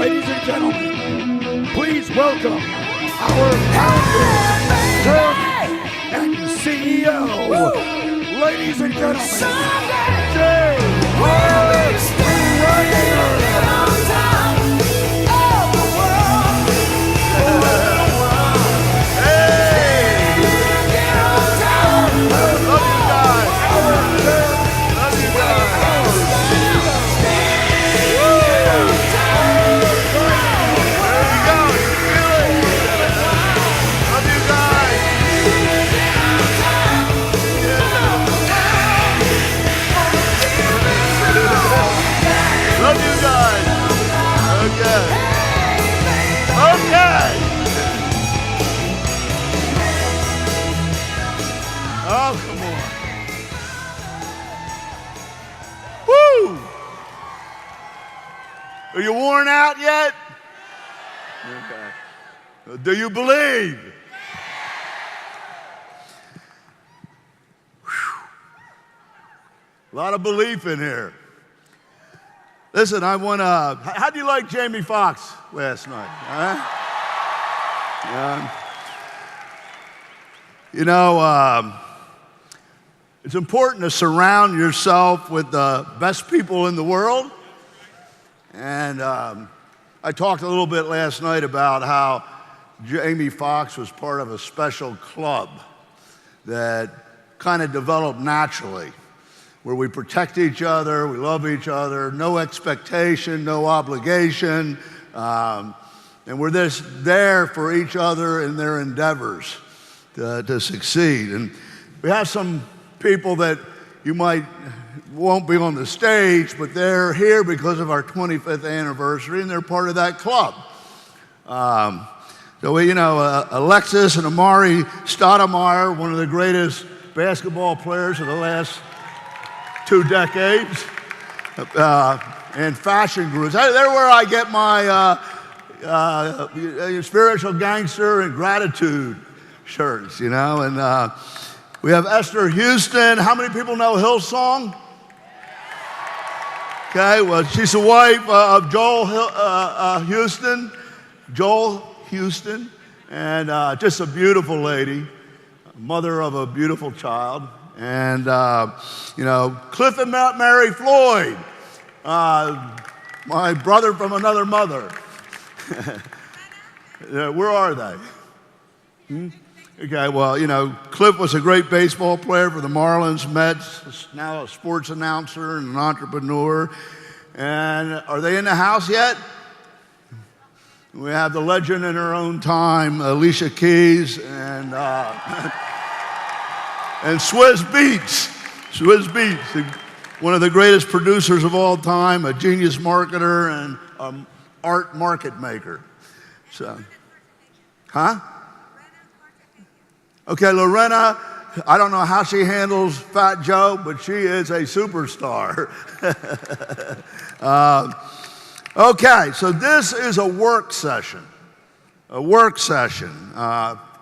Ladies and gentlemen, please welcome our founder, chairman, and CEO. Ladies and gentlemen, Jay Are you worn out yet? Okay. Do you believe? Whew. A lot of belief in here. Listen, I want to. How'd you like Jamie Foxx last night? Huh? It's important to surround yourself with the best people in the world. And I talked a little bit last night about how Jamie Foxx was part of a special club that kind of developed naturally, where we protect each other, we love each other, no expectation, no obligation, and we're just there for each other in their endeavors to succeed. And we have some people that you won't be on the stage, but they're here because of our 25th anniversary, and they're part of that club. Alexis and Amari Stoudemire, one of the greatest basketball players of the last 2 decades, and fashion gurus. They're where I get my spiritual gangster and gratitude shirts, and we have Esther Houston. How many people know Hillsong? Okay, well, she's the wife of Joel Houston, and just a beautiful lady, mother of a beautiful child. And, Cliff and Mary Floyd, my brother from another mother. Where are they? Okay, well, Cliff was a great baseball player for the Marlins, Mets, now a sports announcer and an entrepreneur. And are they in the house yet? We have the legend in her own time, Alicia Keys, and Swizz Beatz. Swizz Beatz, one of the greatest producers of all time, a genius marketer and art market maker. So, huh? Okay, Lorena, I don't know how she handles Fat Joe, but she is a superstar. Okay, so this is a work session,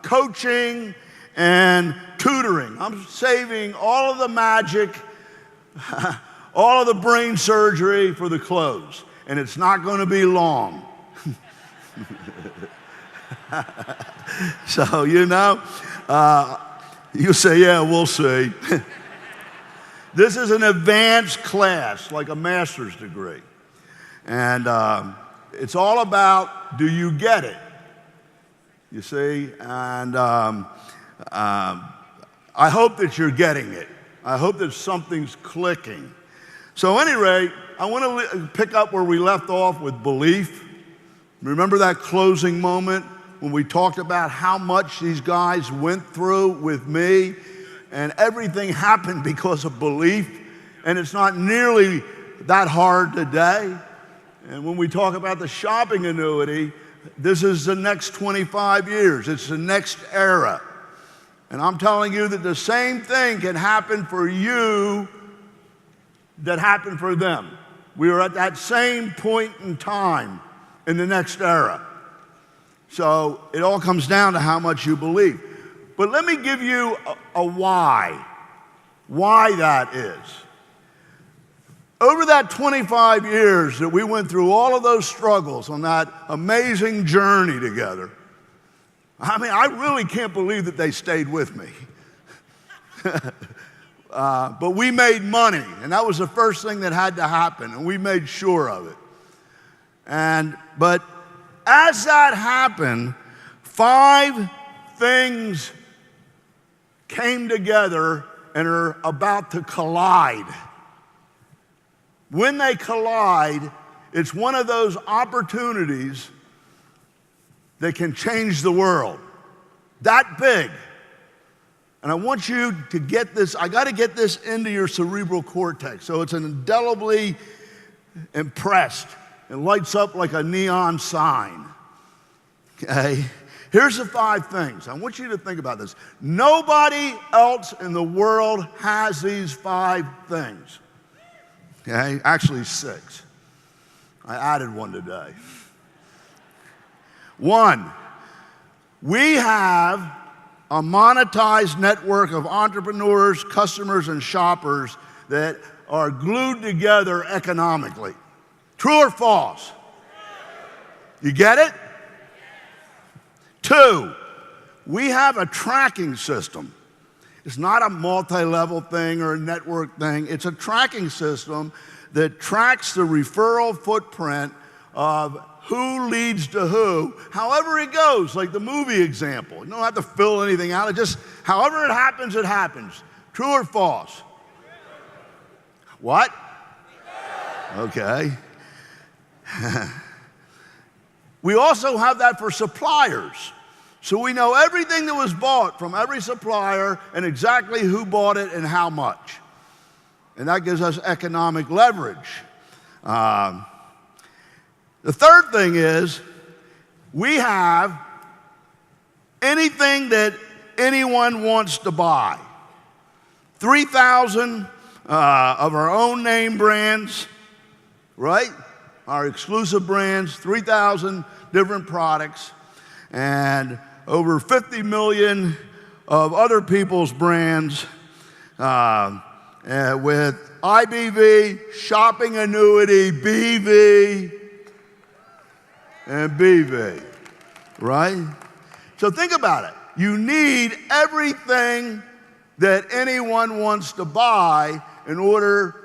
coaching and tutoring. I'm saving all of the magic, all of the brain surgery for the close, and it's not going to be long. So, you say, yeah, we'll see. This is an advanced class, like a master's degree. And it's all about, do you get it? You see? And I hope that you're getting it. I hope that something's clicking. So at any rate, I want to pick up where we left off with belief. Remember that closing moment when we talked about how much these guys went through with me, and everything happened because of belief, and it's not nearly that hard today. And when we talk about the shopping annuity, this is the next 25 years. It's the next era. And I'm telling you that the same thing can happen for you that happened for them. We are at that same point in time in the next era. So it all comes down to how much you believe. But let me give you a why that is. Over that 25 years that we went through all of those struggles on that amazing journey together, I mean, I really can't believe that they stayed with me. But we made money, and that was the first thing that had to happen, and we made sure of it. But as that happened, 5 things came together and are about to collide. When they collide, it's one of those opportunities that can change the world. That big. And I want you to get this, I got to get this into your cerebral cortex so it's indelibly impressed. It lights up like a neon sign. Okay? Here's the 5 things. I want you to think about this. Nobody else in the world has these 5 things. Okay? Actually 6. I added one today. 1, we have a monetized network of entrepreneurs, customers, and shoppers that are glued together economically. True or false? You get it? 2, we have a tracking system. It's not a multi-level thing or a network thing. It's a tracking system that tracks the referral footprint of who leads to who, however it goes, like the movie example. You don't have to fill anything out. It just, however it happens, it happens. True or false? What? Okay. We also have that for suppliers. So we know everything that was bought from every supplier and exactly who bought it and how much. And that gives us economic leverage. The third thing is we have anything that anyone wants to buy. 3,000 of our own name brands, right? Our exclusive brands, 3,000 different products, and over 50 million of other people's brands with IBV, shopping annuity, BV, and BV, right? So think about it. You need everything that anyone wants to buy in order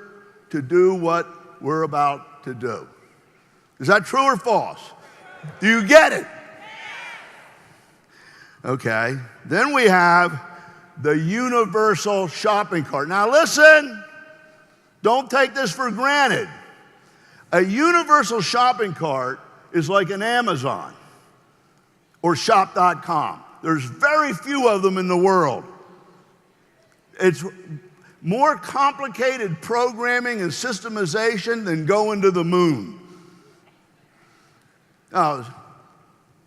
to do what we're about to do. Is that true or false? Do you get it? Okay. Then we have the universal shopping cart. Now listen, don't take this for granted. A universal shopping cart is like an Amazon or shop.com. There's very few of them in the world. It's more complicated programming and systemization than going to the moon. Now,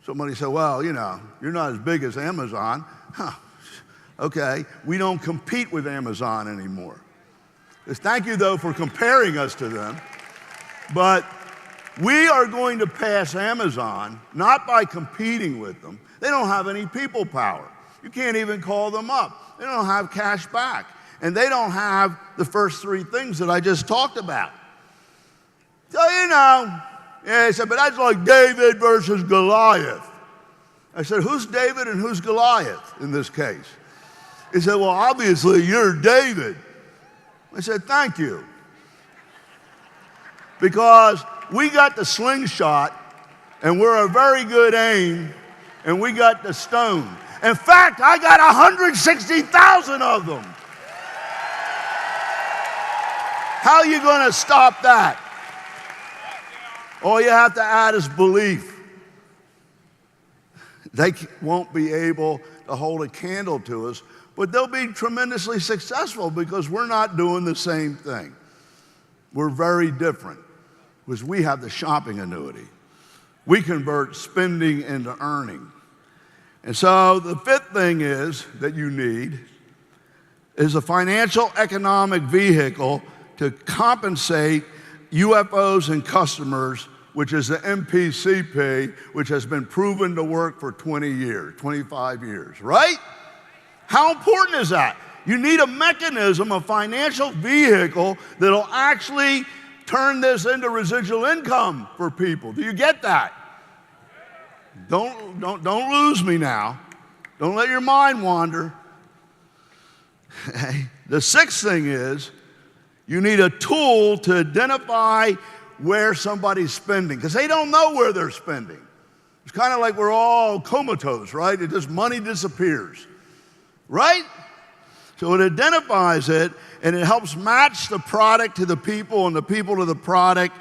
somebody said, well, you know, you're not as big as Amazon. Huh. Okay, we don't compete with Amazon anymore. Thank you, though, for comparing us to them. But we are going to pass Amazon, not by competing with them. They don't have any people power. You can't even call them up. They don't have Cashback. And they don't have the first 3 things that I just talked about. So, you know, yeah, I said, but that's like David versus Goliath. I said, who's David and who's Goliath in this case? He said, well, obviously you're David. I said, thank you. Because we got the slingshot, and we're a very good aim, and we got the stone. In fact, I got 160,000 of them. How are you going to stop that? All you have to add is belief. They won't be able to hold a candle to us, but they'll be tremendously successful because we're not doing the same thing. We're very different because we have the shopping annuity. We convert spending into earning. And so the 5th thing is that you need is a financial economic vehicle to compensate UFOs and customers, which is the MPCP, which has been proven to work for 20 years, 25 years, right? How important is that? You need a mechanism, a financial vehicle that'll actually turn this into residual income for people. Do you get that? Don't lose me now. Don't let your mind wander. The sixth thing is you need a tool to identify where somebody's spending, because they don't know where they're spending. It's kind of like we're all comatose, right? It just money disappears, right? So it identifies it, and it helps match the product to the people and the people to the product.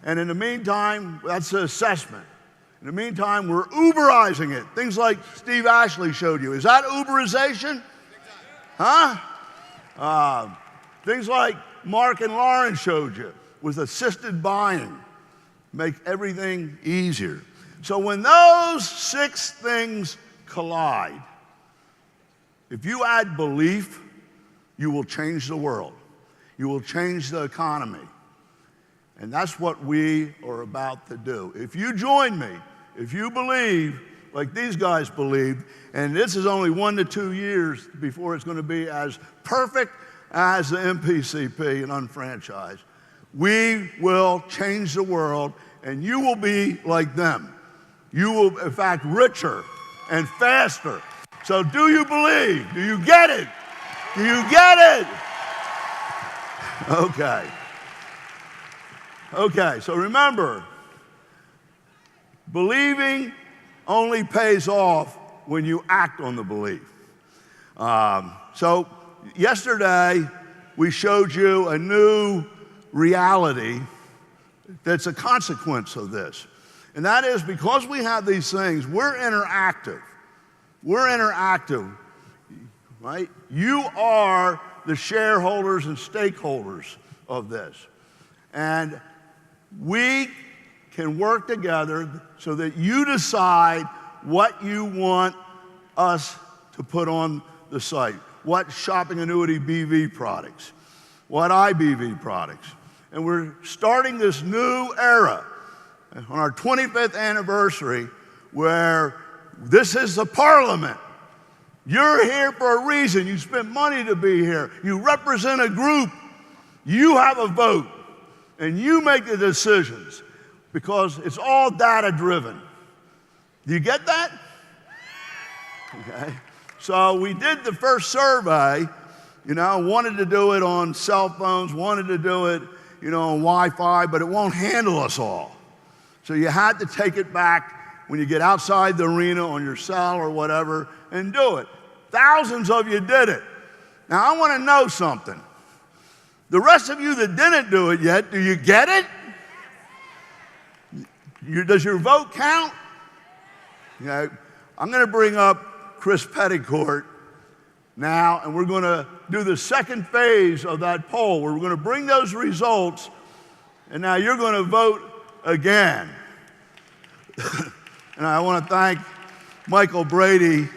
And in the meantime, that's the assessment. In the meantime, we're Uberizing it. Things like Steve Ashley showed you. Is that Uberization? Huh? Things like Mark and Lauren showed you with assisted buying. Make everything easier. So when those 6 things collide, if you add belief, you will change the world. You will change the economy. And that's what we are about to do. If you join me, if you believe like these guys believed, and this is only 1 to 2 years before it's going to be as perfect as the MPCP and unfranchised, we will change the world, and you will be like them. You will, in fact, richer and faster. So do you believe? Do you get it? Do you get it? Okay, so remember, believing only pays off when you act on the belief. So yesterday, we showed you a new reality that's a consequence of this. And that is, because we have these things, we're interactive. We're interactive, right? You are the shareholders and stakeholders of this. And we can work together so that you decide what you want us to put on the site. What shopping annuity BV products, what IBV products. And we're starting this new era on our 25th anniversary where this is the parliament. You're here for a reason. You spent money to be here. You represent a group. You have a vote. And you make the decisions because it's all data driven. Do you get that? Okay. So we did the first survey, wanted to do it on cell phones, wanted to do it, on Wi-Fi, but it won't handle us all. So you had to take it back when you get outside the arena on your cell or whatever and do it. Thousands of you did it. Now I want to know something. The rest of you that didn't do it yet, do you get it? Does your vote count? I'm going to bring up Chris Petticourt now, and we're going to do the second phase of that poll where we're going to bring those results, and now you're going to vote again. And I want to thank Michael Brady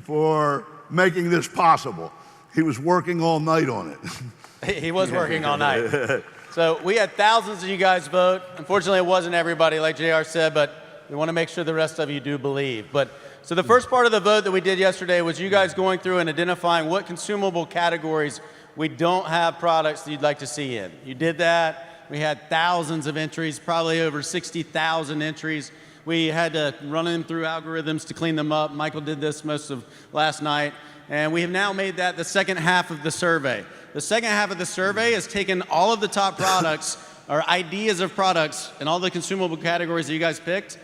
for making this possible. He was working all night on it. He was working all night. So we had thousands of you guys vote. Unfortunately, it wasn't everybody, like JR said, but we want to make sure the rest of you do believe. So the first part of the vote that we did yesterday was you guys going through and identifying what consumable categories we don't have products that you'd like to see in. You did that. We had thousands of entries, probably over 60,000 entries. We had to run them through algorithms to clean them up. Michael did this most of last night. And we have now made that the second half of the survey. The second half of the survey has taken all of the top products, or ideas of products, and all the consumable categories that you guys picked,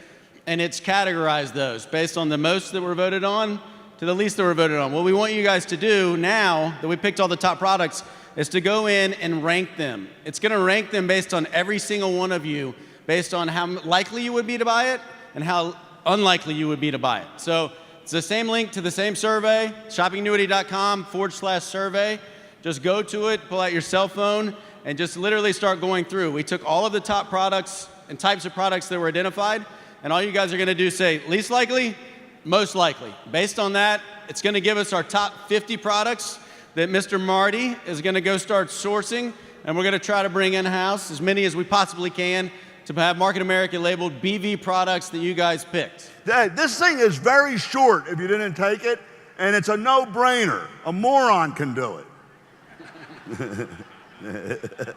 and it's categorized those based on the most that were voted on to the least that were voted on. What we want you guys to do now that we picked all the top products is to go in and rank them. It's going to rank them based on every single one of you, based on how likely you would be to buy it and how unlikely you would be to buy it. So it's the same link to the same survey, shoppingannuity.com/survey. Just go to it, pull out your cell phone, and just literally start going through. We took all of the top products and types of products that were identified, and all you guys are going to do is say least likely, most likely. Based on that, it's going to give us our top 50 products that Mr. Marty is going to go start sourcing, and we're going to try to bring in-house as many as we possibly can to have Market America labeled BV products that you guys picked. This thing is very short if you didn't take it, and it's a no-brainer. A moron can do it.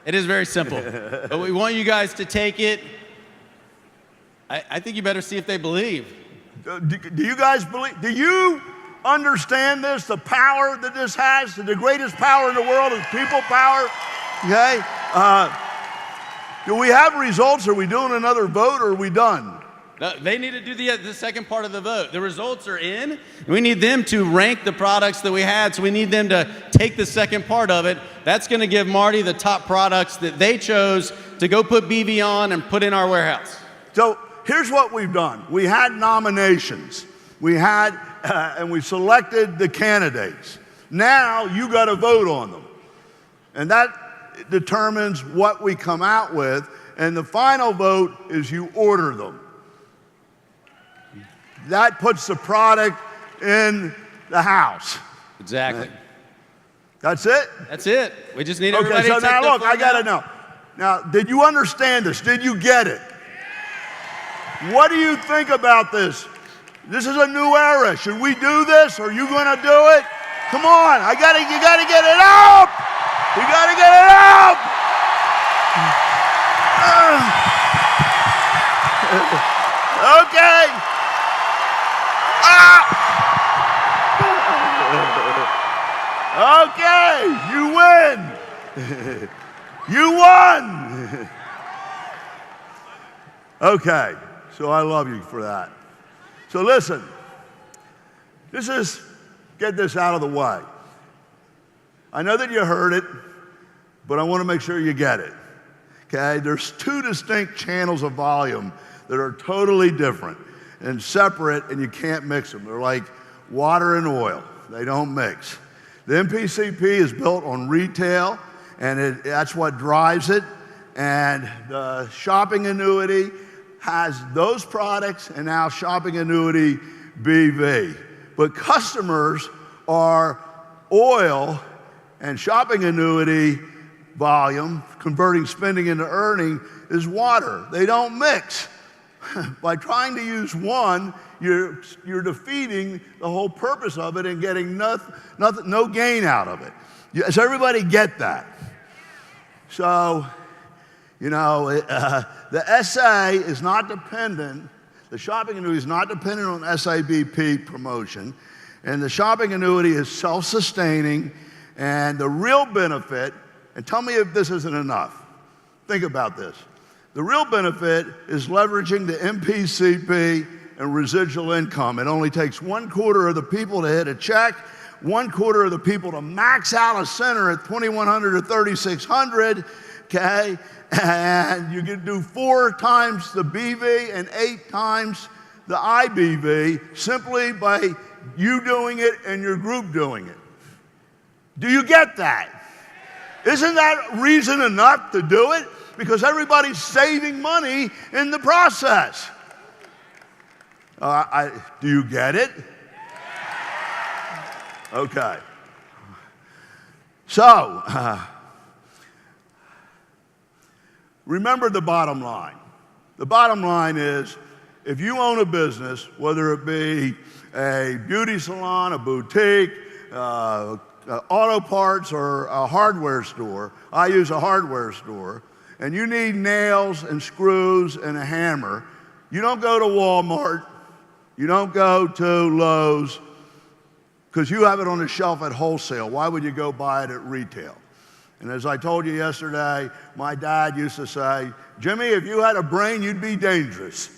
It is very simple. But we want you guys to take it. I think you better see if they believe. Do you guys believe? Do you understand this? The power that this has? The greatest power in the world is people power. Okay? Do we have results? Are we doing another vote, or are we done? No, they need to do the second part of the vote. The results are in. We need them to rank the products that we had, so we need them to take the second part of it. That's going to give Marty the top products that they chose to go put BV on and put in our warehouse. So here's what we've done. We had nominations. We had, and we selected the candidates. Now you got to vote on them. And that determines what we come out with. And the final vote is you order them. That puts the product in the house. Exactly. That's it? That's it. We just need everybody so to take now their look, phone I got to out. know. Now, did you understand this? Did you get it? What do you think about this? This is a new era. Should we do this? Are you going to do it? Come on. You got to get it up. You got to get it up. Okay. Okay, you win. You won. Okay, so I love you for that. So listen, get this out of the way. I know that you heard it, but I want to make sure you get it. Okay, there's two distinct channels of volume that are totally different and separate, and you can't mix them. They're like water and oil. They don't mix. The MPCP is built on retail, and that's what drives it. And the shopping annuity has those products, and now shopping annuity BV. But customers are oil and shopping annuity volume, converting spending into earning, is water. They don't mix. By trying to use one, you're defeating the whole purpose of it and getting no gain out of it. Does everybody get that? So, the SA is not dependent, the shopping annuity is not dependent on SABP promotion, and the shopping annuity is self-sustaining, and the real benefit, and tell me if this isn't enough. Think about this. The real benefit is leveraging the MPCP and residual income. It only takes 1/4 of the people to hit a check, 1/4 of the people to max out a center at 2,100 or 3,600, okay? And you can do 4 times the BV and 8 times the IBV simply by you doing it and your group doing it. Do you get that? Isn't that reason enough to do it? Because everybody's saving money in the process. Do you get it? Okay. So, remember the bottom line. The bottom line is, if you own a business, whether it be a beauty salon, a boutique, auto parts, or a hardware store, I use a hardware store, and you need nails and screws and a hammer, you don't go to Walmart, you don't go to Lowe's, because you have it on the shelf at wholesale. Why would you go buy it at retail? And as I told you yesterday, my dad used to say, Jimmy, if you had a brain, you'd be dangerous.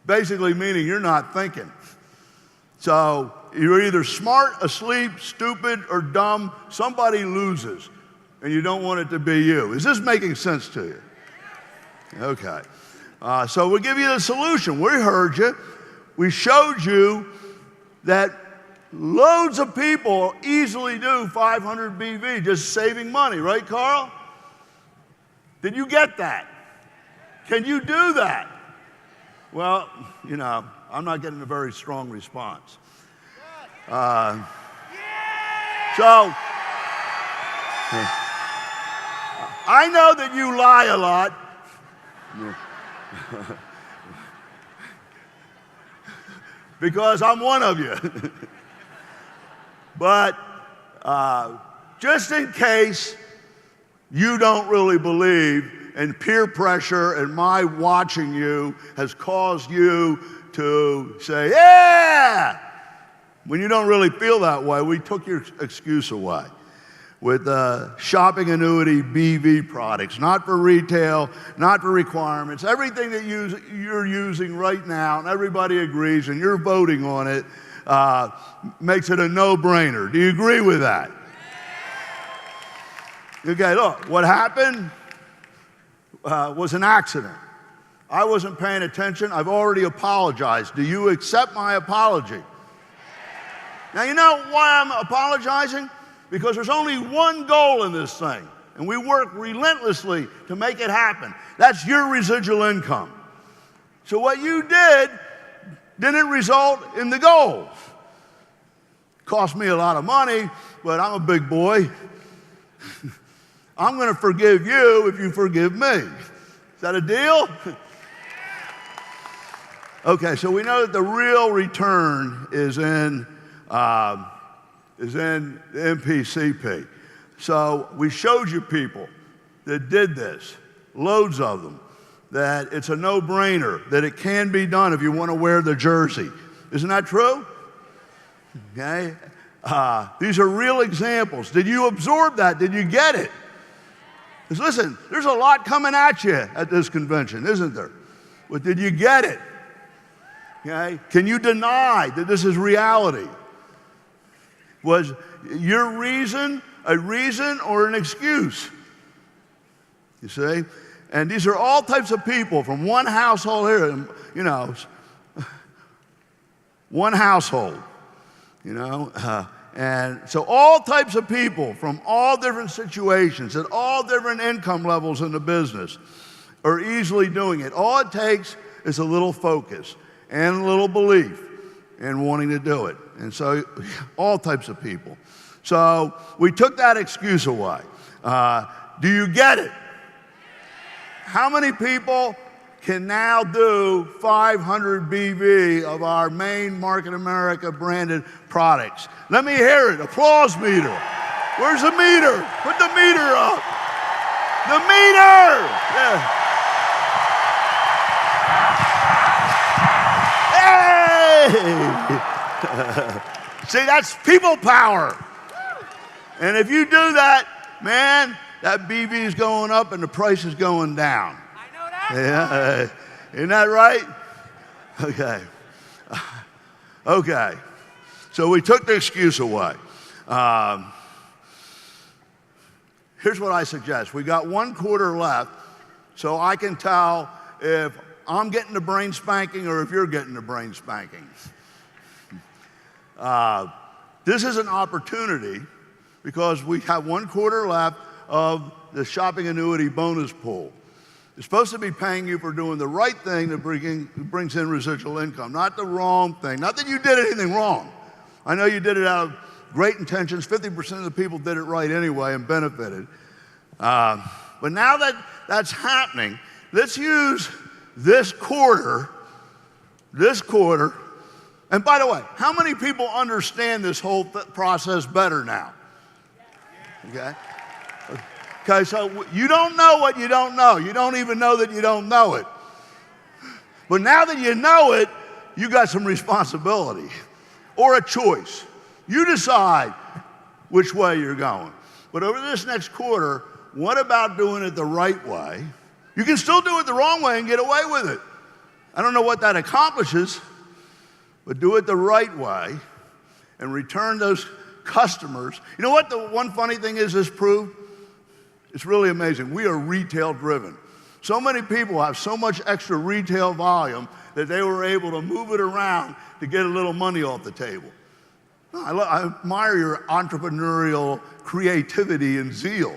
Basically meaning you're not thinking. So you're either smart, asleep, stupid, or dumb. Somebody loses, and you don't want it to be you. Is this making sense to you? Okay. So we'll give you the solution. We heard you. We showed you that loads of people easily do 500 BV just saving money, right, Carl? Did you get that? Can you do that? Well, I'm not getting a very strong response. So, I know that you lie a lot. because I'm one of you. But just in case you don't really believe, and peer pressure and my watching you has caused you to say, yeah! When you don't really feel that way, we took your excuse away with shopping annuity BV products, not for retail, not for requirements. Everything that you're using right now, and everybody agrees, and you're voting on it, makes it a no-brainer. Do you agree with that? Okay, look, what happened was an accident. I wasn't paying attention. I've already apologized. Do you accept my apology? Now, you know why I'm apologizing? Because there's only one goal in this thing, and we work relentlessly to make it happen. That's your residual income. So what you did didn't result in the goal. Cost me a lot of money, but I'm a big boy. I'm going to forgive you if you forgive me. Is that a deal? Okay, so we know that the real return is in the MPCP. So we showed you people that did this, loads of them, that it's a no-brainer, that it can be done if you want to wear the jersey. Isn't that true? Okay. These are real examples. Did you absorb that? Did you get it? Because listen, there's a lot coming at you at this convention, isn't there? But did you get it? Okay. Can you deny that this is reality? Was your reason a reason or an excuse? You see? And these are all types of people from one household here, you know, one household, you know. And so all types of people from all different situations at all different income levels in the business are easily doing it. All it takes is a little focus and a little belief in wanting to do it. And so all types of people. So we took that excuse away. Do you get it? How many people can now do 500 BV of our main Market America branded products? Let me hear it. Applause meter. Where's the meter? Put the meter up. The meter! Yeah. Hey! See, that's people power. And if you do that, man, that BV is going up and the price is going down. I know that. Yeah, isn't that right? Okay. Okay. So we took the excuse away. Here's what I suggest. We got 1 quarter left, so I can tell if I'm getting the brain spanking or if you're getting the brain spanking. This is an opportunity because we have 1 quarter left of the shopping annuity bonus pool. It's supposed to be paying you for doing the right thing that brings in residual income, not the wrong thing. Not that you did anything wrong. I know you did it out of great intentions. 50% of the people did it right anyway and benefited. But now that that's happening, let's use this quarter. And by the way, how many people understand this whole process better now? Okay? Okay, so you don't know what you don't know. You don't even know that you don't know it. But now that you know it, you got some responsibility or a choice. You decide which way you're going. But over this next quarter, what about doing it the right way? You can still do it the wrong way and get away with it. I don't know what that accomplishes, but do it the right way and return those customers. You know what the one funny thing is this proved? It's really amazing. We are retail driven. So many people have so much extra retail volume that they were able to move it around to get a little money off the table. I admire your entrepreneurial creativity and zeal.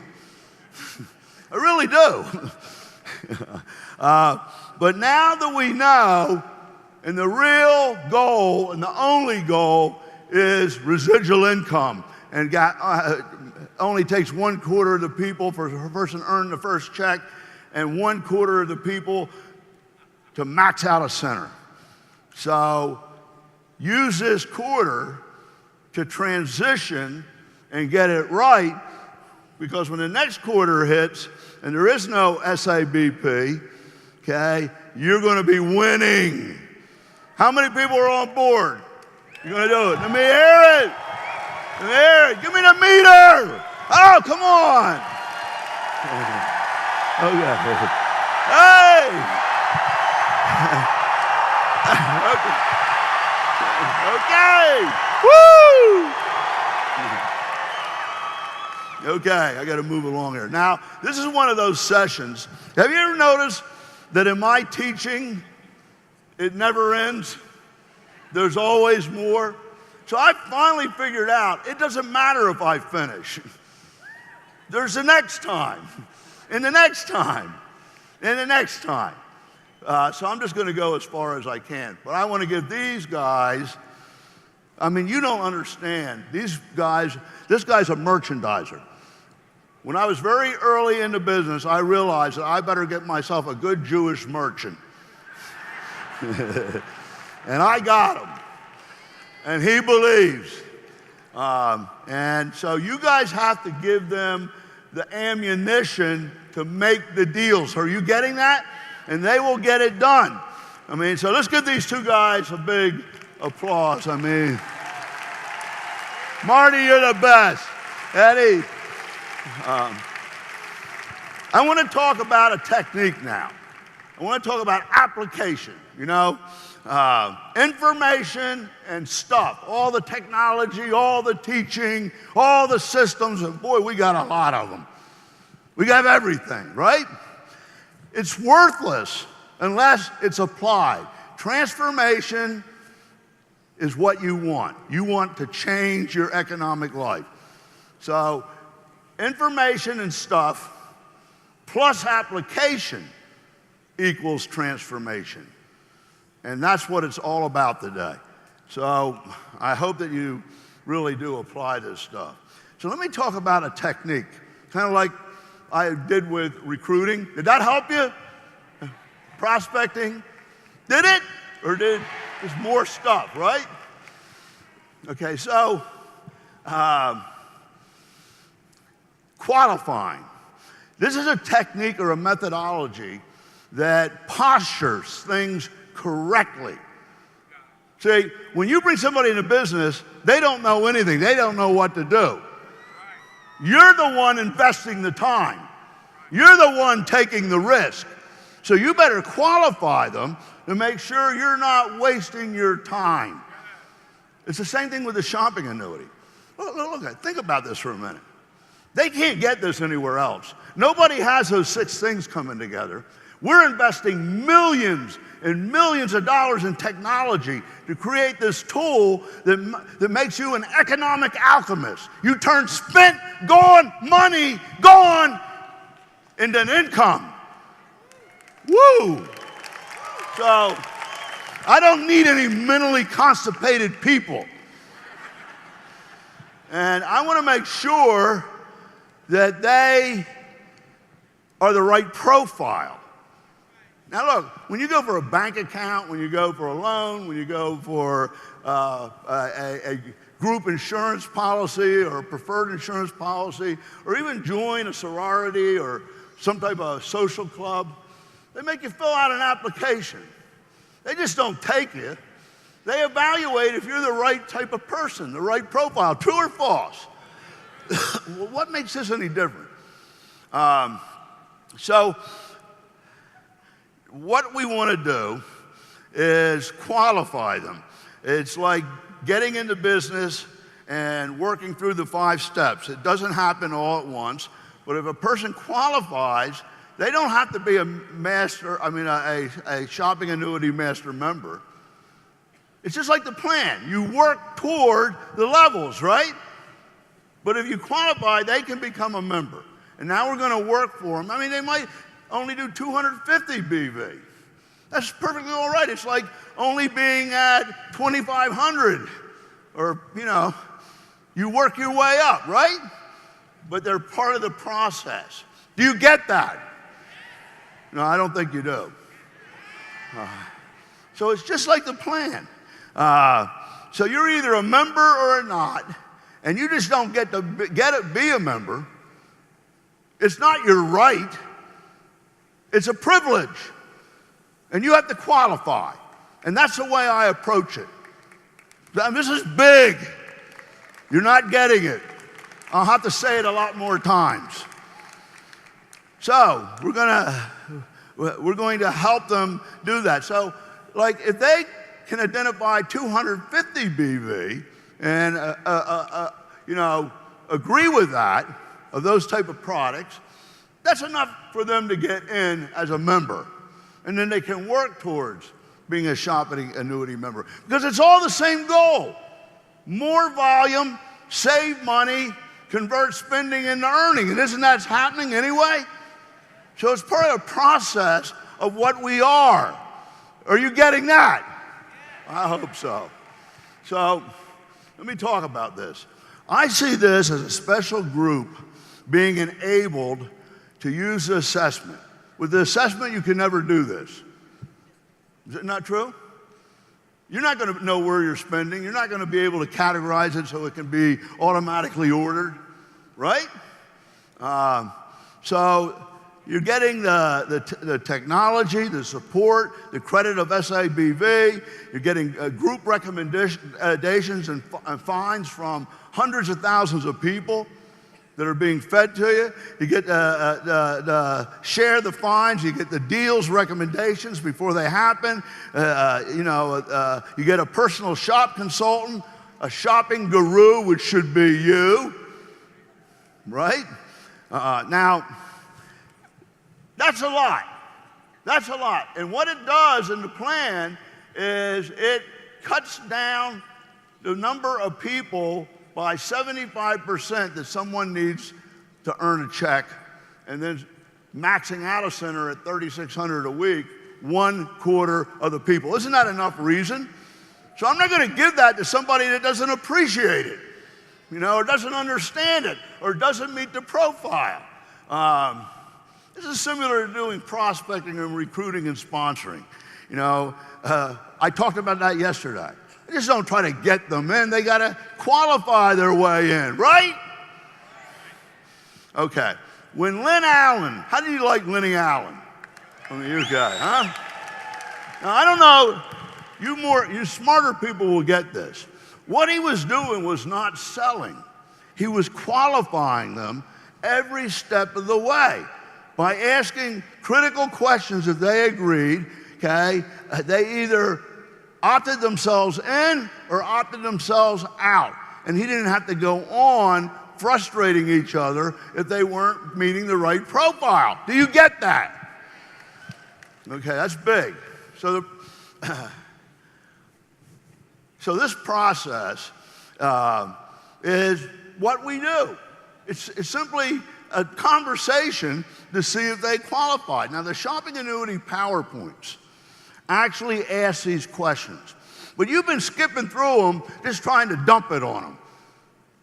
I really do. But now that we know, and the real goal and the only goal is residual income, and only takes 1 quarter of the people for a person to earn the first check, and 1 quarter of the people to max out a center. So use this quarter to transition and get it right, because when the next quarter hits and there is no SABP, okay, you're going to be winning. How many people are on board? You're going to do it. Let me hear it. Let me hear it. Give me the meter. Oh, come on. Okay. Hey. Okay. Woo. Okay, I got to move along here. Now, this is one of those sessions. Have you ever noticed that in my teaching, it never ends? There's always more. So I finally figured out it doesn't matter if I finish. There's the next time, and the next time, and the next time. So I'm just going to go as far as I can. But I want to give these guys, I mean, you don't understand. These guys, this guy's a merchandiser. When I was very early in the business, I realized that I better get myself a good Jewish merchant. And I got him. And he believes. And so you guys have to give them the ammunition to make the deals. Are you getting that? And they will get it done. I mean, so let's give these two guys a big applause. I mean, Marty, you're the best. Eddie. I want to talk about a technique now. I want to talk about application, you know. Information and stuff, all the technology, all the teaching, all the systems, and boy, we got a lot of them. We got everything, right? It's worthless unless it's applied. Transformation is what you want. You want to change your economic life. So, information and stuff plus application equals transformation. And that's what it's all about today. So I hope that you really do apply this stuff. So let me talk about a technique, kind of like I did with recruiting. Did that help you? Prospecting? Did it? Or did there's more stuff, right? Okay, so qualifying. This is a technique or a methodology that postures things correctly. See, when you bring somebody into business, they don't know anything. They don't know what to do. You're the one investing the time. You're the one taking the risk. So you better qualify them to make sure you're not wasting your time. It's the same thing with the shopping annuity. Look, think about this for a minute. They can't get this anywhere else. Nobody has those 6 things coming together. We're investing millions and millions of dollars in technology to create this tool that makes you an economic alchemist. You turn spent, gone, money, gone, into an income. Woo! So, I don't need any mentally constipated people. And I want to make sure that they are the right profile. Now look, when you go for a bank account, when you go for a loan, when you go for a group insurance policy or a preferred insurance policy, or even join a sorority or some type of social club, they make you fill out an application. They just don't take you. They evaluate if you're the right type of person, the right profile, true or false. Well, what makes this any different? So what we want to do is qualify them. It's like getting into business and working through the 5 steps. It doesn't happen all at once, but if a person qualifies, they don't have to be a shopping annuity master member. It's just like the plan. You work toward the levels, right? But if you qualify, they can become a member. And now we're going to work for them. I mean, they might only do 250 BV. That's perfectly all right. It's like only being at 2,500, or, you know, you work your way up, right? But they're part of the process. Do you get that? No, I don't think you do. So it's just like the plan. So you're either a member or not, and you just don't get to be a member. It's not your right. It's a privilege. And you have to qualify. And that's the way I approach it. And this is big. You're not getting it. I'll have to say it a lot more times. So we're going to help them do that. So, like, if they can identify 250 BV and agree with that, of those type of products, that's enough for them to get in as a member. And then they can work towards being a shopping annuity member. Because it's all the same goal. More volume, save money, convert spending into earning. And isn't that happening anyway? So it's part of the process of what we are. Are you getting that? I hope so. So let me talk about this. I see this as a special group being enabled to use the assessment. With the assessment, you can never do this. Is it not true? You're not going to know where you're spending. You're not going to be able to categorize it so it can be automatically ordered, right? So you're getting the technology, the support, the credit of SABV. You're getting group recommendations and fines from hundreds of thousands of people that are being fed to you. You get share the fines. You get the deals, recommendations before they happen. You get a personal shop consultant, a shopping guru, which should be you, right? Now, that's a lot. That's a lot. And what it does in the plan is it cuts down the number of people by 75% that someone needs to earn a check, and then maxing out a center at $3,600 a week, 1/4 of the people. Isn't that enough reason? So I'm not going to give that to somebody that doesn't appreciate it, or doesn't understand it, or doesn't meet the profile. This is similar to doing prospecting and recruiting and sponsoring. I talked about that yesterday. Just don't try to get them in. They got to qualify their way in, right? Okay. When Lynn Allen, how do you like Lenny Allen? I mean, you guys, huh? Now, I don't know. You smarter people will get this. What he was doing was not selling. He was qualifying them every step of the way by asking critical questions if they agreed, okay? They either opted themselves in or opted themselves out. And he didn't have to go on frustrating each other if they weren't meeting the right profile. Do you get that? Okay, that's big. So this process is what we do. It's simply a conversation to see if they qualify. Now, the shopping annuity PowerPoints actually ask these questions. But you've been skipping through them just trying to dump it on them.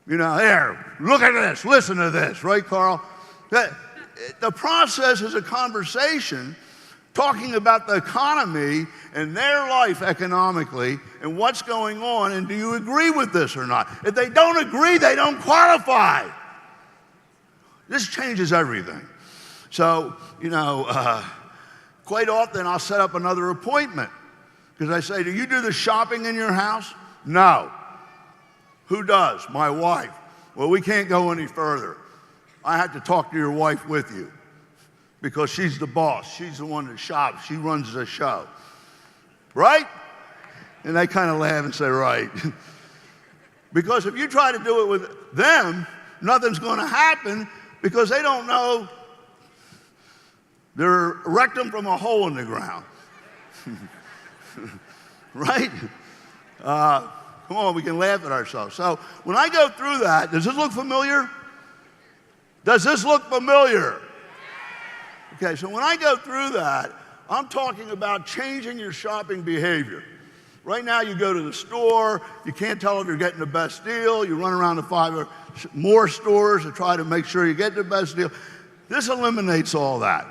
Here, look at this, listen to this, right, Carl? The process is a conversation talking about the economy and their life economically and what's going on, and do you agree with this or not? If they don't agree, they don't qualify. This changes everything. So, quite often I'll set up another appointment because I say, do you do the shopping in your house? No. Who does? My wife. Well, we can't go any further. I have to talk to your wife with you because she's the boss. She's the one that shops. She runs the show. Right? And they kind of laugh and say, right. Because if you try to do it with them, nothing's going to happen because they don't know their rectum from a hole in the ground. Right? Come on, we can laugh at ourselves. So when I go through that, does this look familiar? Does this look familiar? Okay, so when I go through that, I'm talking about changing your shopping behavior. Right now, you go to the store, you can't tell if you're getting the best deal, you run around to 5 or more stores to try to make sure you get the best deal. This eliminates all that.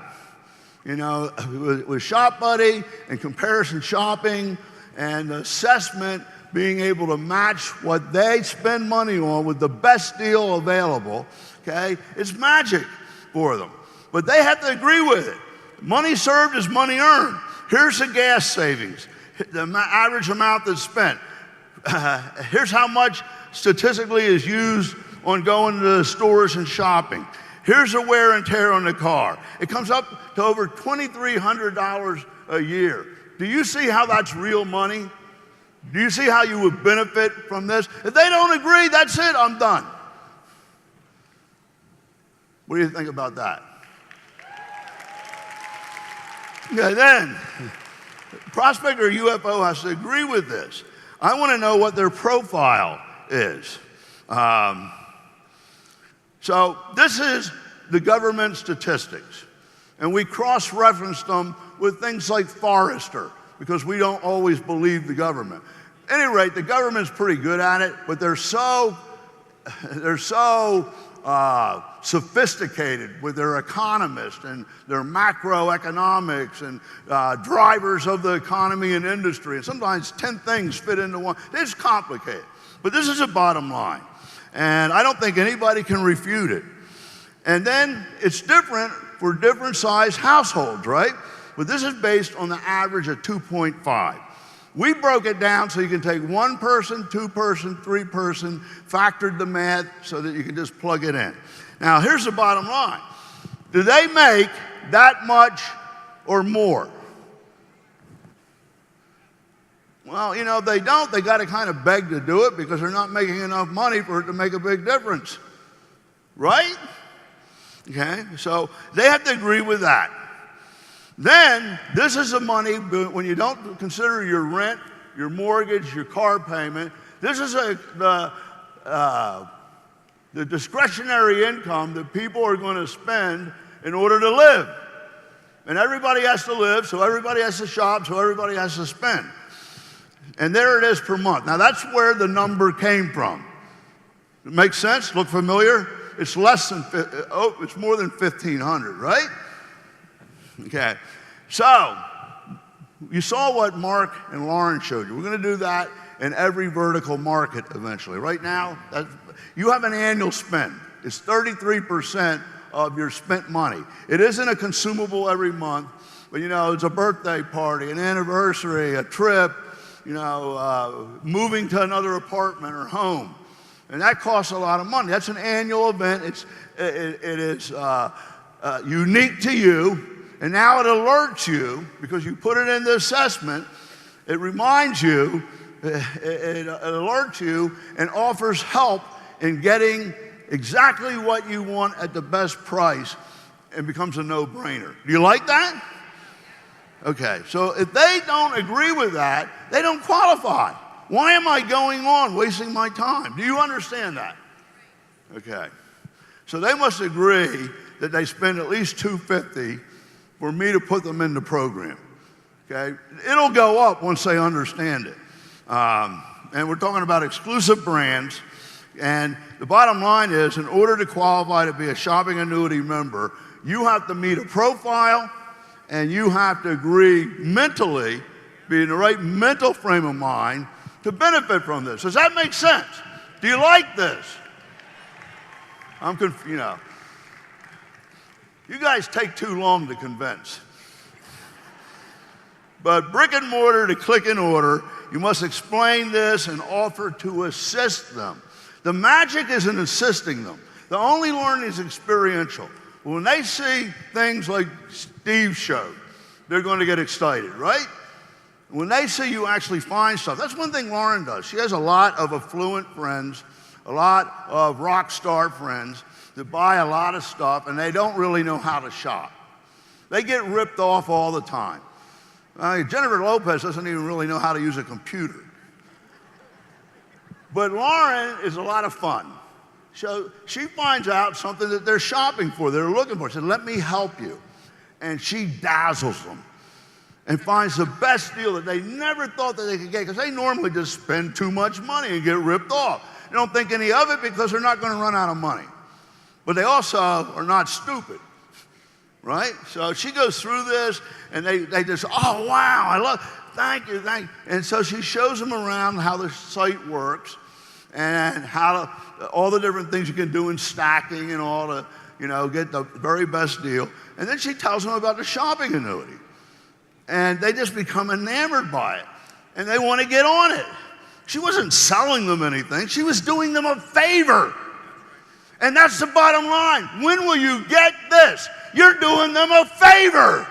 With Shop Buddy and comparison shopping and assessment, being able to match what they spend money on with the best deal available, okay? It's magic for them. But they have to agree with it. Money served is money earned. Here's the gas savings, the average amount that's spent. Here's how much statistically is used on going to the stores and shopping. Here's the wear and tear on the car. It comes up to over $2,300 a year. Do you see how that's real money? Do you see how you would benefit from this? If they don't agree, that's it, I'm done. What do you think about that? Okay, then, prospector or UFO has to agree with this. I want to know what their profile is. So this is the government statistics. And we cross-referenced them with things like Forrester, because we don't always believe the government. At any rate, the government's pretty good at it, but they're so sophisticated with their economists and their macroeconomics and drivers of the economy and industry. And sometimes 10 things fit into one. It's complicated. But this is a bottom line. And I don't think anybody can refute it. And then it's different for different size households, right? But this is based on the average of 2.5. We broke it down so you can take one person, two person, three person, factored the math so that you can just plug it in. Now, here's the bottom line. Do they make that much or more? Well, you know, if they don't, they got to kind of beg to do it because they're not making enough money for it to make a big difference. Right? Okay, so they have to agree with that. Then, this is the money, when you don't consider your rent, your mortgage, your car payment, this is the discretionary income that people are going to spend in order to live. And everybody has to live, so everybody has to shop, so everybody has to spend. And there it is per month. Now, that's where the number came from. It makes sense? Look familiar? It's less than, it's more than 1,500, right? Okay, so you saw what Mark and Lauren showed you. We're going to do that in every vertical market eventually. Right now, you have an annual spend. It's 33% of your spent money. It isn't a consumable every month, but you know, it's a birthday party, an anniversary, a trip, you know, moving to another apartment or home. And that costs a lot of money. That's an annual event. It is unique to you. And now it alerts you, because you put it in the assessment, it reminds you, it alerts you and offers help in getting exactly what you want at the best price, and becomes a no-brainer. Do you like that? Okay, so if they don't agree with that, they don't qualify. Why am I going on wasting my time? Do you understand that? Okay, so they must agree that they spend at least $250 for me to put them in the program. Okay, it'll go up once they understand it. And we're talking about exclusive brands. And the bottom line is, in order to qualify to be a shopping annuity member, you have to meet a profile, and you have to agree mentally, be in the right mental frame of mind to benefit from this. Does that make sense? Do you like this? I'm confused, you know. You guys take too long to convince. But brick and mortar to click and order, you must explain this and offer to assist them. The magic is in assisting them. The only learning is experiential. When they see things like Steve showed, they're going to get excited, right? When they see you actually find stuff, that's one thing Lauren does. She has a lot of affluent friends, a lot of rock star friends that buy a lot of stuff, and they don't really know how to shop. They get ripped off all the time. Jennifer Lopez doesn't even really know how to use a computer. But Lauren is a lot of fun. So she finds out something that they're shopping for, they're looking for. She said, let me help you. And she dazzles them and finds the best deal that they never thought that they could get, because they normally just spend too much money and get ripped off. They don't think any of it because they're not going to run out of money. But they also are not stupid, right? So she goes through this, and they just, oh, wow, thank you. And so she shows them around how the site works and all the different things you can do in stacking and all to, get the very best deal. And then she tells them about the shopping annuity. And they just become enamored by it. And they want to get on it. She wasn't selling them anything. She was doing them a favor. And that's the bottom line. When will you get this? You're doing them a favor.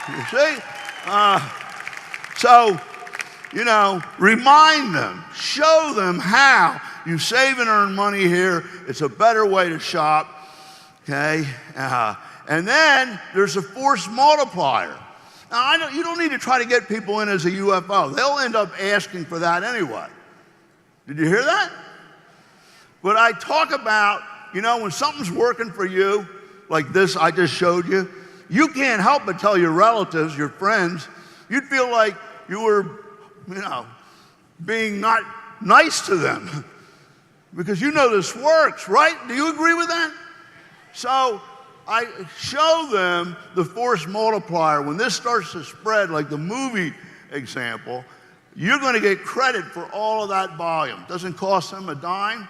You see? So, remind them, show them how you save and earn money here. It's a better way to shop, okay? And then there's a force multiplier. Now, you don't need to try to get people in as a UFO. They'll end up asking for that anyway. Did you hear that? But I talk about, when something's working for you, like this I just showed you, you can't help but tell your relatives, your friends. You'd feel like you were, being not nice to them because this works, right? Do you agree with that? So I show them the force multiplier. When this starts to spread, like the movie example, you're going to get credit for all of that volume. Doesn't cost them a dime.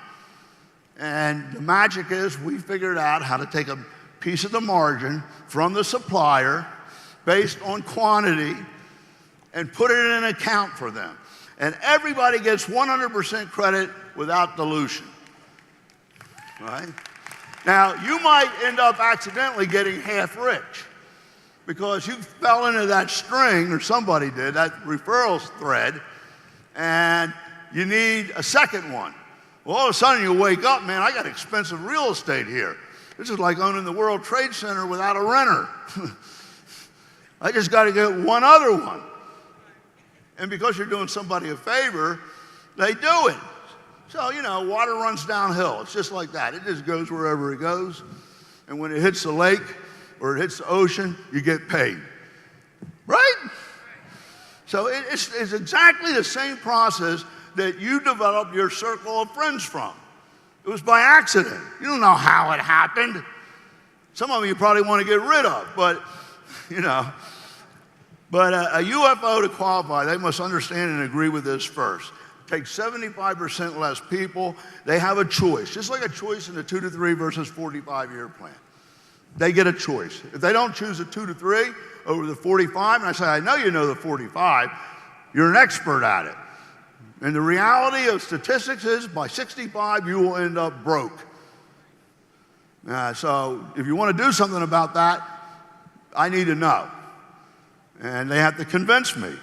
And the magic is we figured out how to take a piece of the margin from the supplier based on quantity and put it in an account for them. And everybody gets 100% credit without dilution, right? Now, you might end up accidentally getting half rich because you fell into that string, or somebody did, that referral thread, and you need a second one. Well, all of a sudden you wake up, man, I got expensive real estate here. This is like owning the World Trade Center without a renter. I just got to get one other one. And because you're doing somebody a favor, they do it. So, water runs downhill. It's just like that. It just goes wherever it goes. And when it hits the lake or it hits the ocean, you get paid. Right? So it's exactly the same process that you develop your circle of friends from. It was by accident. You don't know how it happened. Some of them you probably want to get rid of, but, But a UFO to qualify, they must understand and agree with this first. Take 75% less people. They have a choice, just like a choice in the 2 to 3 versus 45-year plan. They get a choice. If they don't choose the 2 to 3 over the 45, and I say, I know you know the 45, you're an expert at it. And the reality of statistics is by 65, you will end up broke. So if you want to do something about that, I need to know. And they have to convince me.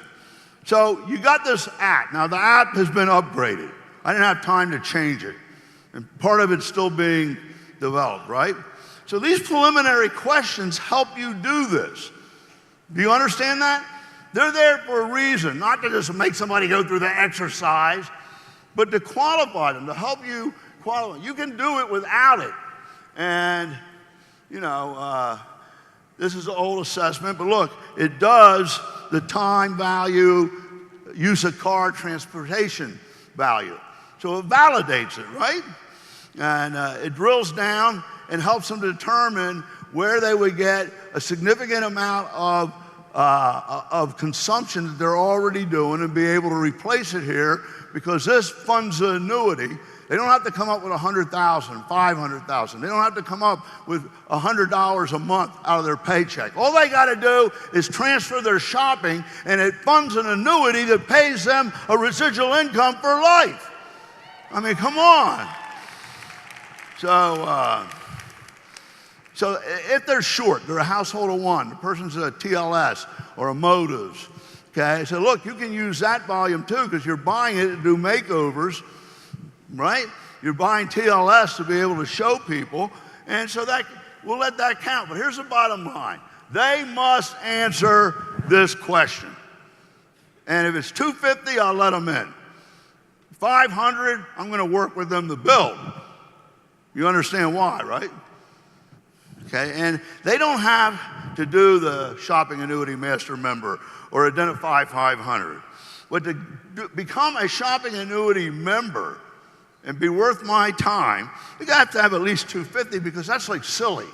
So you got this app. Now the app has been upgraded. I didn't have time to change it. And part of it's still being developed, right? So these preliminary questions help you do this. Do you understand that? They're there for a reason, not to just make somebody go through the exercise, but to qualify them, to help you qualify. You can do it without it. And, this is an old assessment, but look, it does the time value, use of car, transportation value. So it validates it, right? And it drills down and helps them determine where they would get a significant amount of consumption that they're already doing and be able to replace it here because this funds the annuity. They don't have to come up with $100,000, $500,000. They don't have to come up with $100 a month out of their paycheck. All they got to do is transfer their shopping, and it funds an annuity that pays them a residual income for life. I mean, come on. So if they're short, they're a household of one, the person's a TLS or a Motives, okay? So look, you can use that volume too because you're buying it to do makeovers, right? You're buying TLS to be able to show people, and so that we'll let that count. But here's the bottom line. They must answer this question. And if it's $250, I'll let them in. $500, I'm going to work with them to build. You understand why, right? Okay, and they don't have to do the shopping annuity master member or identify 500. But to become a shopping annuity member and be worth my time, you have to have at least $250 because that's like silly.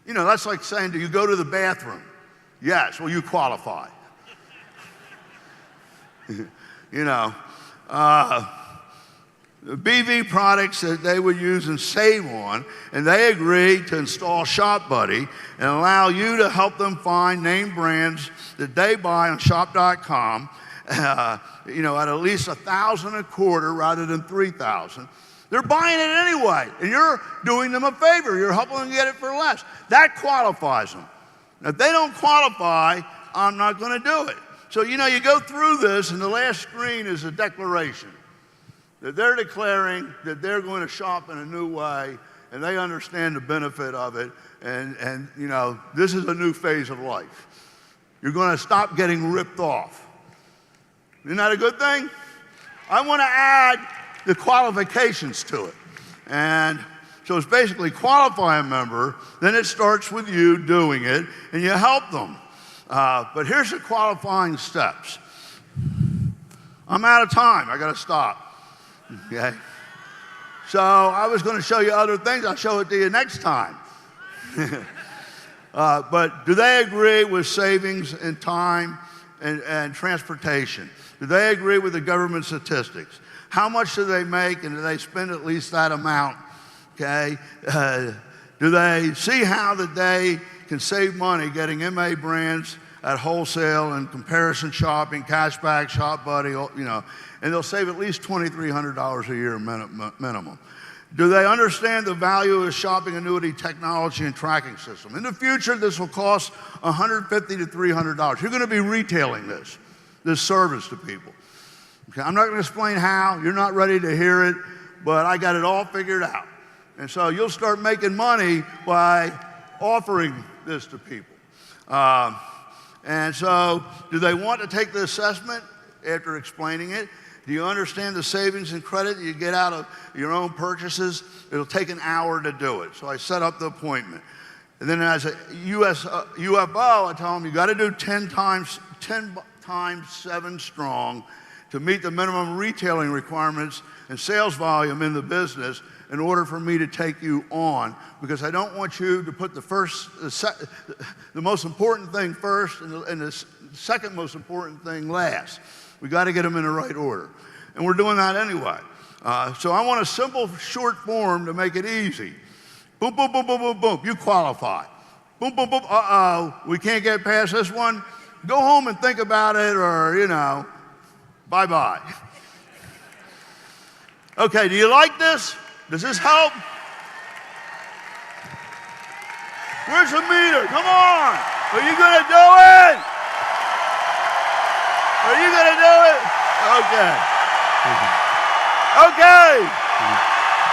That's like saying, do you go to the bathroom? Yes, well, you qualify. You know, the BV products that they would use and save on, and they agreed to install Shop Buddy and allow you to help them find name brands that they buy on shop.com, you know, at least $1,000 a quarter rather than $3,000. They're buying it anyway, and you're doing them a favor. You're helping them get it for less. That qualifies them. Now, if they don't qualify, I'm not going to do it. So, you know, you go through this, and the last screen is a declaration that they're declaring that they're going to shop in a new way, and they understand the benefit of it, and you know, this is a new phase of life. You're going to stop getting ripped off. Isn't that a good thing? I want to add the qualifications to it. And so it's basically qualify a member, then it starts with you doing it, and you help them. But here's the qualifying steps. I'm out of time. I got to stop. Okay? So I was going to show you other things. I'll show it to you next time. But do they agree with savings in time and transportation? Do they agree with the government statistics? How much do they make, and do they spend at least that amount? Okay? Do they see how that they can save money getting MA brands at wholesale and comparison shopping, Cashback, Shop Buddy, you know, and they'll save at least $2,300 a year minimum. Do they understand the value of the shopping annuity technology and tracking system? In the future, this will cost $150 to $300. You're going to be retailing this service to people. Okay, I'm not going to explain how. You're not ready to hear it, but I got it all figured out. And so you'll start making money by offering this to people. And so do they want to take the assessment after explaining it? Do you understand the savings and credit that you get out of your own purchases? It'll take an hour to do it. So I set up the appointment. And then as a UFO, I tell them you got to do 10 times 7 strong to meet the minimum retailing requirements and sales volume in the business in order for me to take you on, because I don't want you to put the most important thing first and the second most important thing last. We got to get them in the right order. And we're doing that anyway. So I want a simple, short form to make it easy. Boom, boom, boom, boom, boom, boom. You qualify. Boom, boom, boom. Uh-oh, we can't get past this one. Go home and think about it, or, you know, bye-bye. Okay, do you like this? Does this help? Where's the meter? Come on. Are you going to do it? Are you going to do it? Okay. Okay.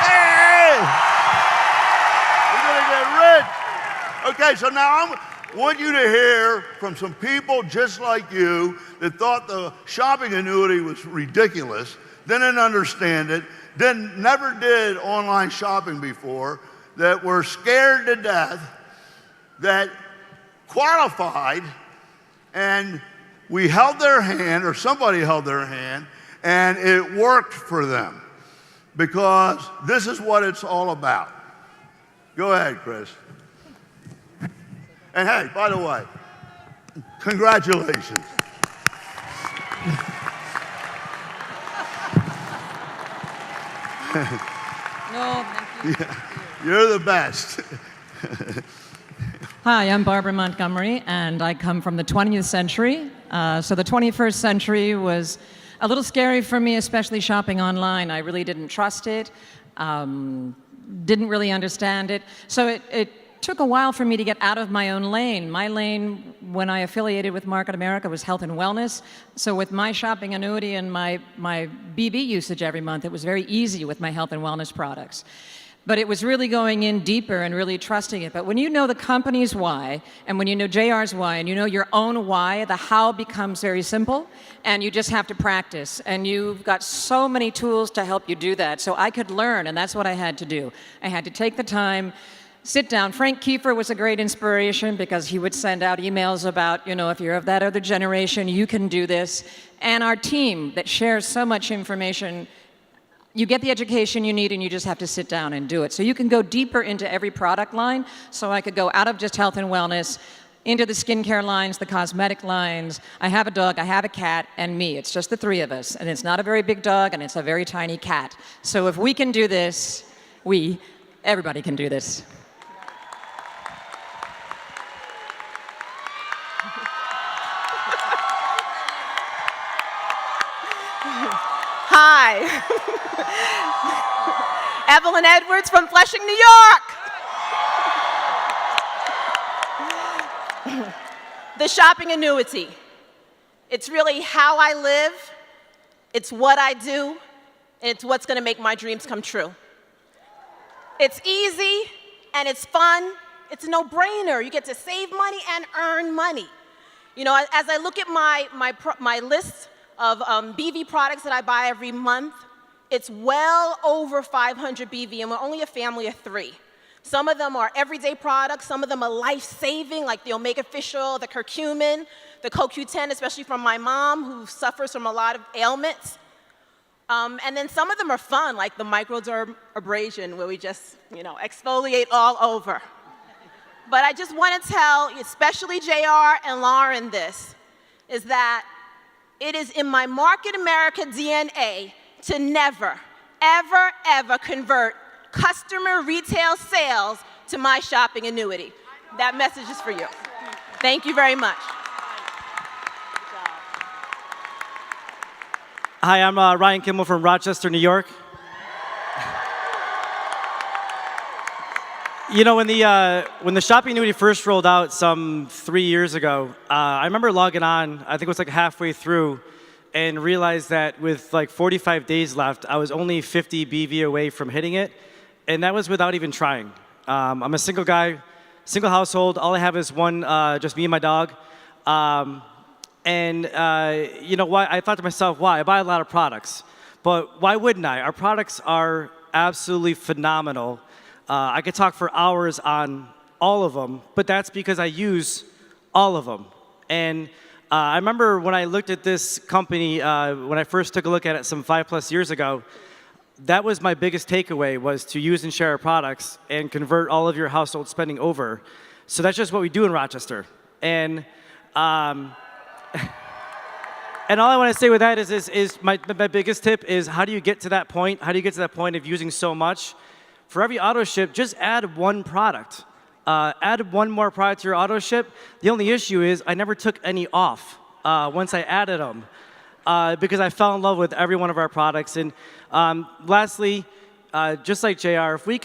Hey! We're going to get rich. Okay, so now I want you to hear from some people just like you that thought the shopping annuity was ridiculous, didn't understand it, never did online shopping before, that were scared to death, that qualified, and we held their hand, or somebody held their hand, and it worked for them, because this is what it's all about. Go ahead, Chris. And hey, by the way, congratulations. No, thank you. Yeah, you're the best. Hi, I'm Barbara Montgomery, and I come from the 20th century. So the 21st century was a little scary for me, especially shopping online. I really didn't trust it, didn't really understand it. So it took a while for me to get out of my own lane. My lane, when I affiliated with Market America, was health and wellness. So with my shopping annuity and my BB usage every month, it was very easy with my health and wellness products. But it was really going in deeper and really trusting it. But when you know the company's why, and when you know JR's why, and you know your own why, the how becomes very simple, and you just have to practice. And you've got so many tools to help you do that. So I could learn, and that's what I had to do. I had to take the time, sit down. Frank Kiefer was a great inspiration, because he would send out emails about, you know, if you're of that other generation, you can do this. And our team that shares so much information, you get the education you need, and you just have to sit down and do it. So you can go deeper into every product line. So I could go out of just health and wellness, into the skincare lines, the cosmetic lines. I have a dog, I have a cat, and me. It's just the three of us. And it's not a very big dog, and it's a very tiny cat. So if we can do this, everybody can do this. Hi. Evelyn Edwards from Flushing, New York. The shopping annuity. It's really how I live, it's what I do, and it's what's going to make my dreams come true. It's easy, and it's fun. It's a no-brainer. You get to save money and earn money. You know, as I look at my list of BV products that I buy every month, it's well over 500 BV, and we're only a family of 3. Some of them are everyday products, some of them are life-saving, like the Omega Fish Oil, the curcumin, the CoQ10, especially from my mom, who suffers from a lot of ailments. And then some of them are fun, like the microdermabrasion, where we just, exfoliate all over. But I just want to tell, especially JR and Lauren, this, is that it is in my Market America DNA to never, ever, ever convert customer retail sales to my shopping annuity. That message is for you. Thank you very much. Hi, I'm Ryan Kimball from Rochester, New York. You know, when the shopping annuity first rolled out some 3 years ago, I remember logging on, I think it was like halfway through, and realized that with like 45 days left, I was only 50 BV away from hitting it, and that was without even trying. I'm a single guy, single household. All I have is one, just me and my dog. You know, why? I thought to myself, why? I buy a lot of products, but why wouldn't I? Our products are absolutely phenomenal. I could talk for hours on all of them, but that's because I use all of them. And I remember when I looked at this company, when I first took a look at it some 5+ years ago, that was my biggest takeaway, was to use and share our products and convert all of your household spending over. So that's just what we do in Rochester. And and all I want to say with that is my biggest tip is, how do you get to that point? How do you get to that point of using so much? For every auto ship, just add one product. Add one more product to your auto ship. The only issue is I never took any off once I added them because I fell in love with every one of our products. And lastly, just like JR, if we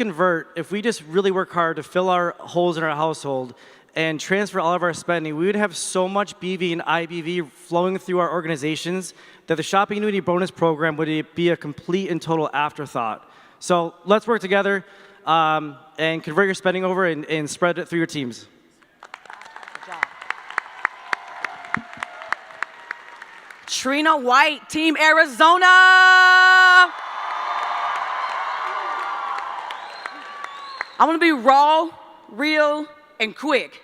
just really work hard to fill our holes in our household and transfer all of our spending, we would have so much BV and IBV flowing through our organizations that the shopping annuity bonus program would be a complete and total afterthought. So let's work together and convert your spending over and spread it through your teams. Good job. Trina White, Team Arizona. I want to be raw, real, and quick.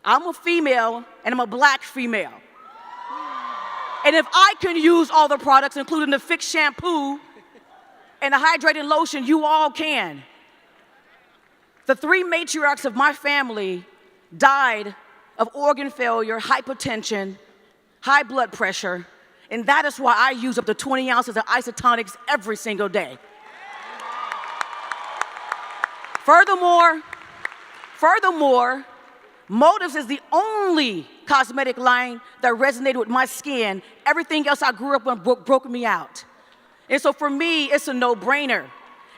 I'm a female, and I'm a black female. And if I can use all the products, including the Fix shampoo and the hydrating lotion, you all can. The 3 matriarchs of my family died of organ failure, hypertension, high blood pressure, and that is why I use up to 20 ounces of isotonics every single day. Furthermore, Motives is the only cosmetic line that resonated with my skin. Everything else I grew up with broke me out. And so for me, it's a no-brainer.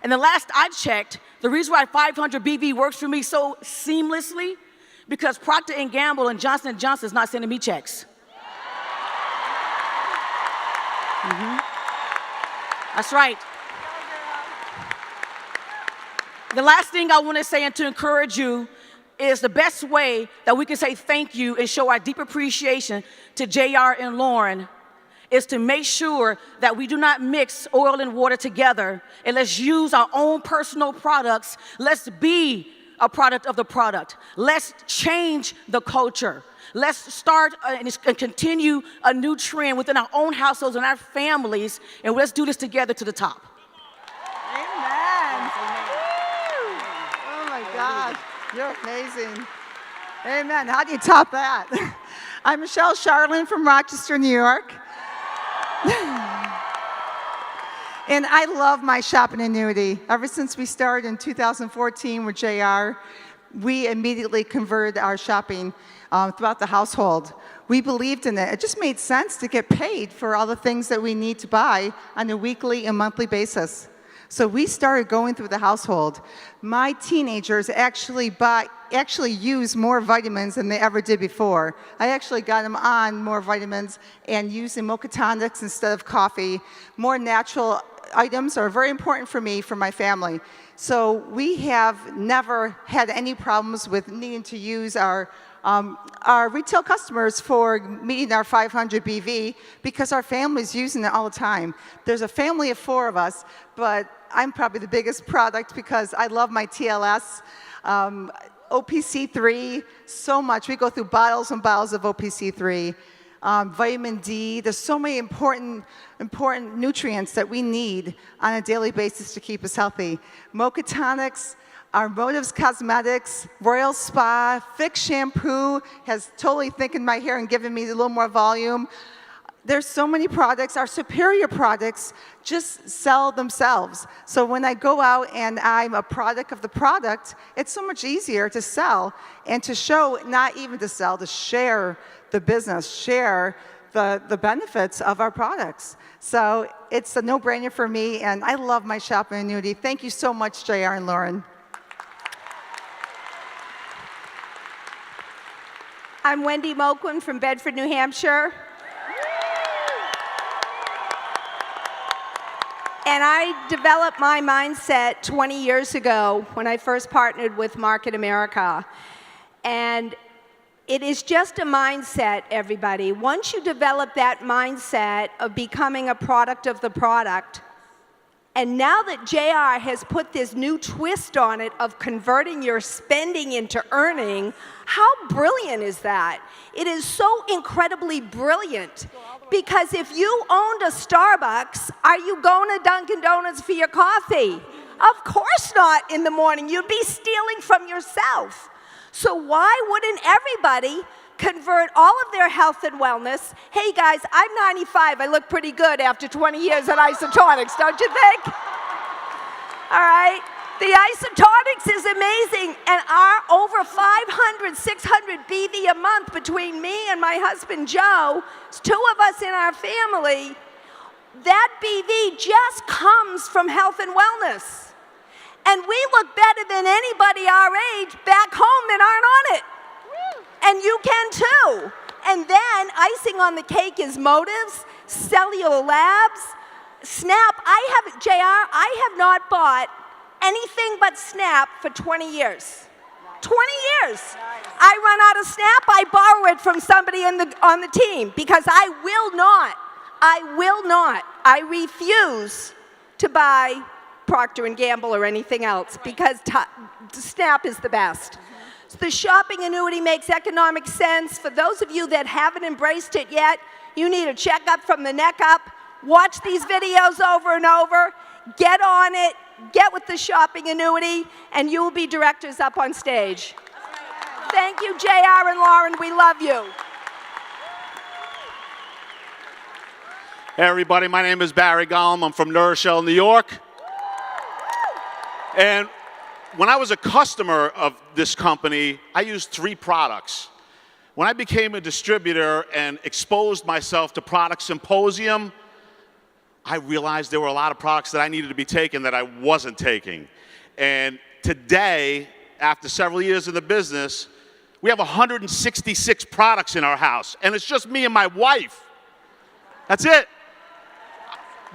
And the last I checked, the reason why 500 BV works for me so seamlessly, because Procter & Gamble and Johnson & Johnson is not sending me checks. That's right. The last thing I want to say and to encourage you is the best way that we can say thank you and show our deep appreciation to JR and Lauren is to make sure that we do not mix oil and water together, and let's use our own personal products. Let's be a product of the product. Let's change the culture. Let's start and continue a new trend within our own households and our families, and let's do this together to the top. Amen. Oh my God, you're amazing. Amen. How do you top that? I'm Michelle Charland from Rochester, New York. And I love my shopping annuity. Ever since we started in 2014 with JR, we immediately converted our shopping throughout the household. We believed in it. It just made sense to get paid for all the things that we need to buy on a weekly and monthly basis. So we started going through the household. My teenagers actually use more vitamins than they ever did before. I actually got them on more vitamins and using Mocha tonics instead of coffee. More natural items are very important for me, for my family. So we have never had any problems with needing to use our retail customers for meeting our 500 BV because our family's using it all the time. There's a family of 4 of us, but I'm probably the biggest product because I love my TLS, OPC3 so much. We go through bottles and bottles of OPC3. Vitamin D. There's so many important nutrients that we need on a daily basis to keep us healthy. Mocha tonics, our Motives Cosmetics, Royal Spa, Fix Shampoo has totally thickened my hair and given me a little more volume. There's so many products. Our superior products just sell themselves. So when I go out and I'm a product of the product, it's so much easier to sell and to show, not even to sell, to share the business, share the benefits of our products. So it's a no-brainer for me, and I love my shopping annuity. Thank you so much, JR and Lauren. I'm Wendy Moquin from Bedford, New Hampshire. And I developed my mindset 20 years ago when I first partnered with Market America. And it is just a mindset, everybody. Once you develop that mindset of becoming a product of the product, and now that JR has put this new twist on it of converting your spending into earning, how brilliant is that? It is so incredibly brilliant. Because if you owned a Starbucks, are you going to Dunkin' Donuts for your coffee? Of course not in the morning. You'd be stealing from yourself. So why wouldn't everybody convert all of their health and wellness? Hey guys, I'm 95. I look pretty good after 20 years at Isotonics, don't you think? All right. The Isotonics is amazing, and our over 500, 600 BV a month between me and my husband Joe, it's 2 of us in our family, that BV just comes from health and wellness. And we look better than anybody our age back home that aren't on it. And you can too. And then icing on the cake is Motives, Cellular Labs, Snap. I have not bought anything but Snap for 20 years. 20 years. I run out of Snap, I borrow it from somebody on the team because I refuse to buy Procter & Gamble or anything else because Snap is the best. So the shopping annuity makes economic sense. For those of you that haven't embraced it yet, you need a checkup from the neck up. Watch these videos over and over. Get on it. Get with the shopping annuity, and you will be directors up on stage. Thank you, JR and Lauren. We love you. Hey, everybody. My name is Barry Golumb. I'm from New Rochelle, New York. And when I was a customer of this company, I used 3 products. When I became a distributor and exposed myself to Product Symposium, I realized there were a lot of products that I needed to be taking that I wasn't taking. And today, after several years in the business, we have 166 products in our house, and it's just me and my wife. That's it.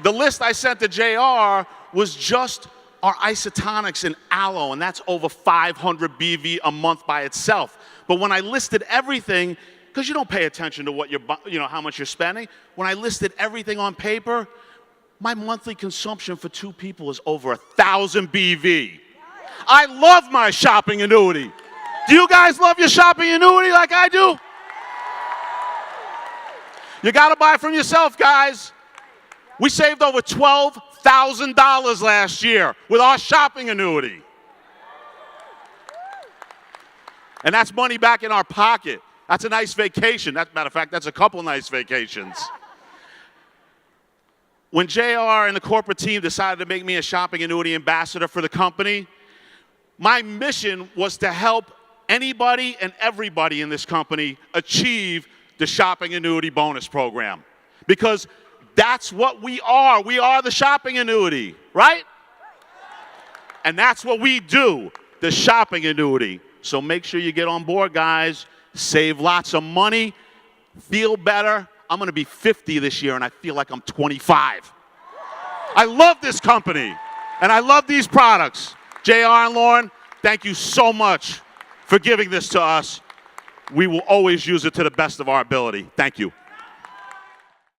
The list I sent to JR was just our isotonics and aloe, and that's over 500 BV a month by itself. But when I listed everything, because you don't pay attention to what how much you're spending, when I listed everything on paper, my monthly consumption for 2 people is over 1,000 BV. I love my shopping annuity. Do you guys love your shopping annuity like I do? You got to buy from yourself, guys. We saved over $12,000 last year with our shopping annuity. And that's money back in our pocket. That's a nice vacation. Matter of fact, that's a couple nice vacations. When JR and the corporate team decided to make me a shopping annuity ambassador for the company, my mission was to help anybody and everybody in this company achieve the shopping annuity bonus program. Because that's what we are. We are the shopping annuity, right? And that's what we do, the shopping annuity. So make sure you get on board, guys. Save lots of money. Feel better. I'm going to be 50 this year, and I feel like I'm 25. I love this company, and I love these products. JR and Lauren, thank you so much for giving this to us. We will always use it to the best of our ability. Thank you.